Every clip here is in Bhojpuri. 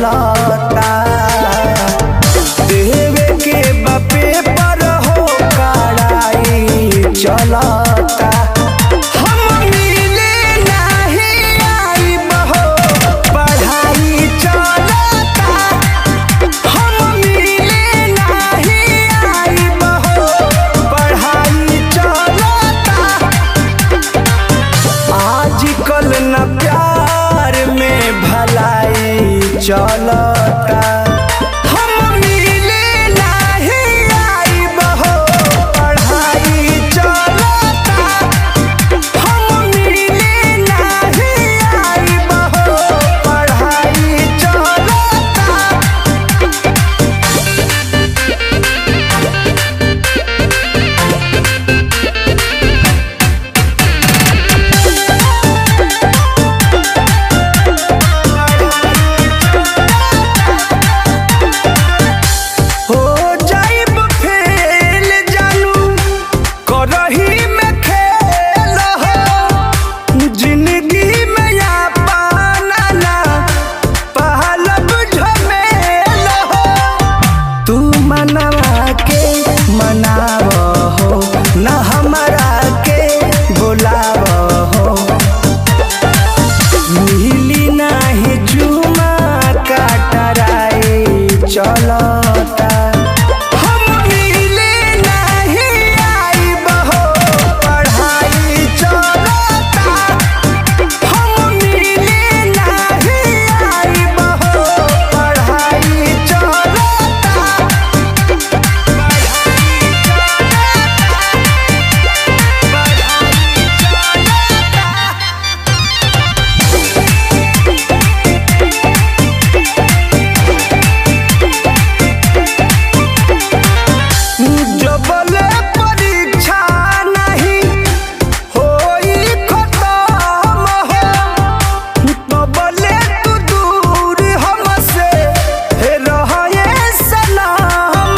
चलता। देवे के बापे पर हो कड़ाई चलता। हम मिले नहीं आई बहो पढ़ाई चलता। हम मिले नहीं आई बहो पढ़ाई चलता। आजकल न प्यार में भलाई चलता। हम मिले नहीं आई बहो पढ़ाई चलता। हम मिले नहीं आई बहो पढ़ाई चलता। हो जाइब फेल जानू करही में खेल हो। जिंदगी में या पाना ना पहलब झमेल हो। तू मनवा के मनाव हो न हमरा के बुलाव हो। मिली नाही चुमा काटराई चलता। हम मिले नहीं आई बहो पढ़ाई चलता। हम मिले नहीं आई बहो पढ़ाई चलता। जबले परीक्षा नहीं होई खत्म हो। तबले तू दूर हमसे रहे सलाम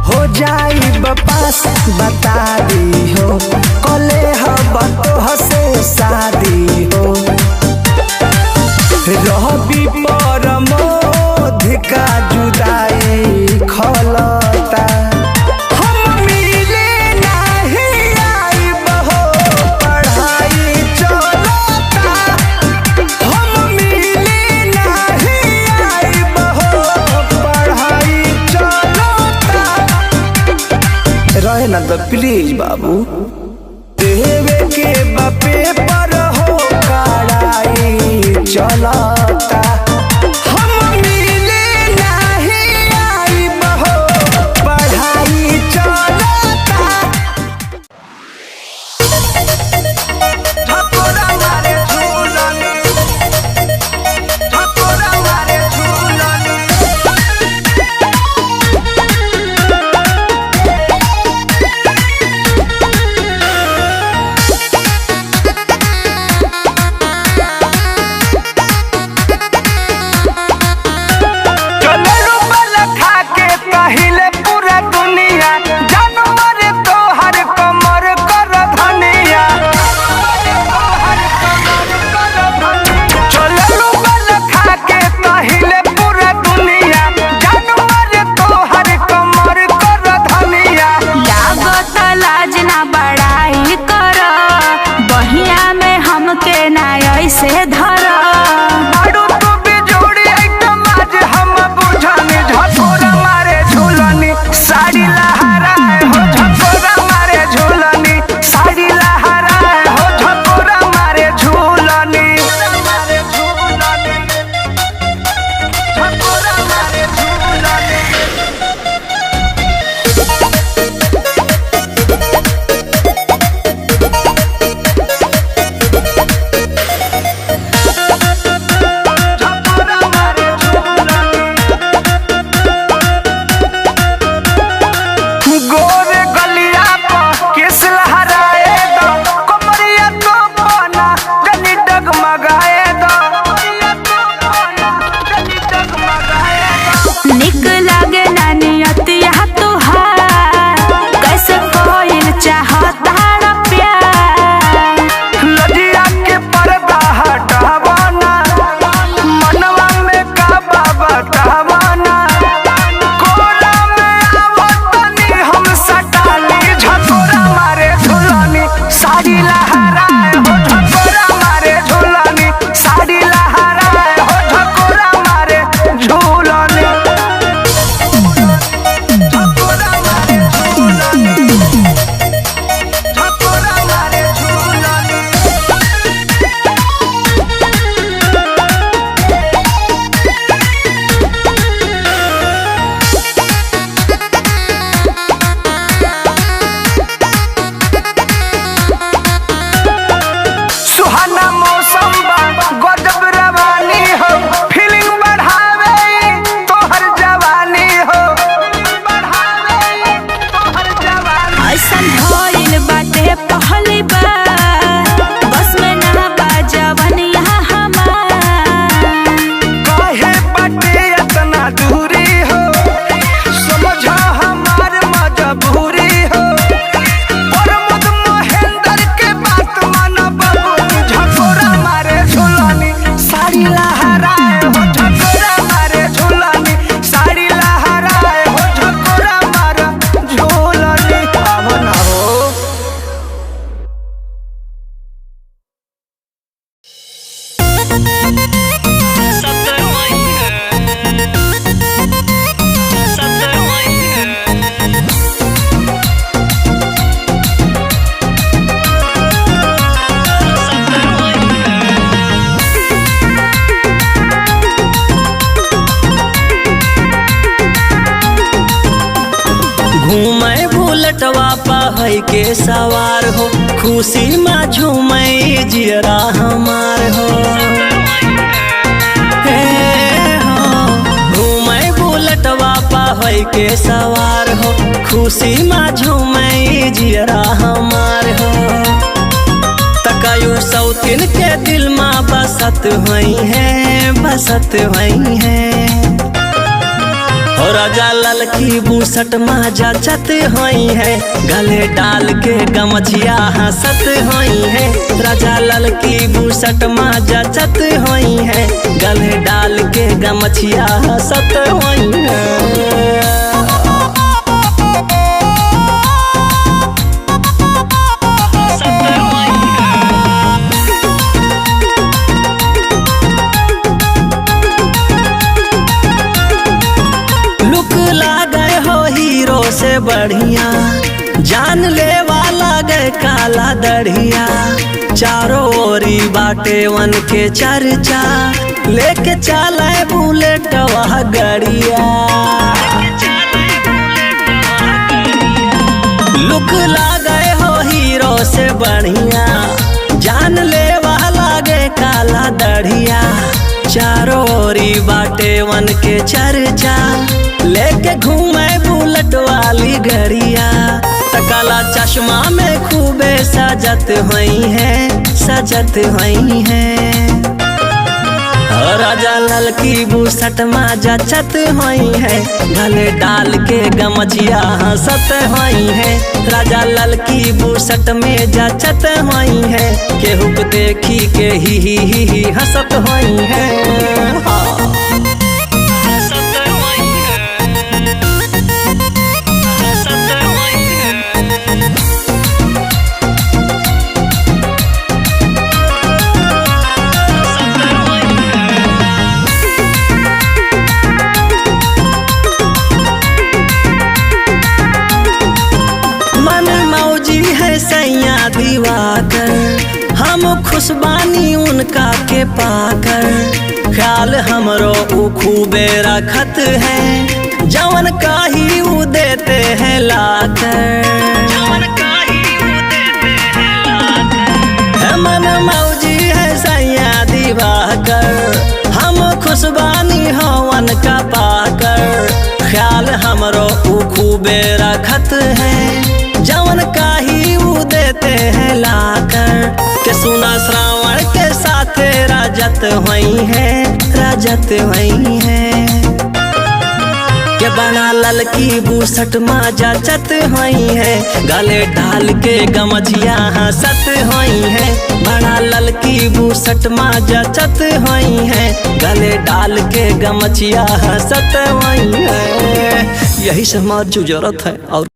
हो जाई बपास बता दी हो। कले हब तोहसे शादी हो। रहबी परमोध का जुदाई खलता। हम मिले नहीं आई बहो पढ़ाई चलता। हम मिले नहीं आई बहो पढ़ाई चलता। रहे ना तो प्लीज बाबू। देवे के बापे पर हो कड़ाई चलता। हम मिले नहीं आई बहो पढ़ाई चलता। ठकोरा मारे झूलनी, ठकोरा मारे झूलनी। होई के सवार हो, खुशी में झूमे जियरा हमार हो। घूमे बुलेटवा पा होई के सवार हो, खुशी में झूमे जियरा हमार हो। तकायु सौतिन के दिल में बसत हुई है, बसत हुई है। और राजा ललकी बूसट माजा चत हुई है, गले डाल के गमछिया हंसत हुई है। राजा ललकी बूसट माजा चत हुई है, गले डाल के गमछिया हंसत हुई है। से बढ़िया जान ले वाला गए काला दढ़िया, चारों ओरी बाटे वन के चर्चा, लेके चले बुलेट वह गड़िया। लुक लागे हो हीरो से बढ़िया, जान ले वाला गए काला दढ़िया, चारों ओरी बाटे वन के चर्चा, लेके घूमे बुलेट वाली गड़िया। काला चश्मा में खूबे सजत हुई है, सजत हुई है। राजा ललकी बूसट माजा चत हुई है, गले डाल के गमछिया हंसत हुई है। राजा ललकी बूसट में जा चत हुई है, केहू को देखी के ही हंसत हुई है। हाँ। दीवाकर हम खुशबानी उनका के पाकर, ख्याल हमरो उ खूबे रखत है, जवन का ही उ देते हैं लाकर। मन मौजी है सैया दीवाकर, हम खुशबानी हवन का पाकर, ख्याल हमरो उ खूबे रखत है, जवन का ही उ देते हैं लाकर। के सुना श्रावण के साथ राजत हुई है, राजत हुई है। के बना ललकी बूसट माजा चत हुई है, गले डाल के गमछिया हंसत हुई है। बना ललकी बूसट माजा चत हुई है, गले डाल के गमछिया हंसत हुई है। यही समाज जो जरूरत है और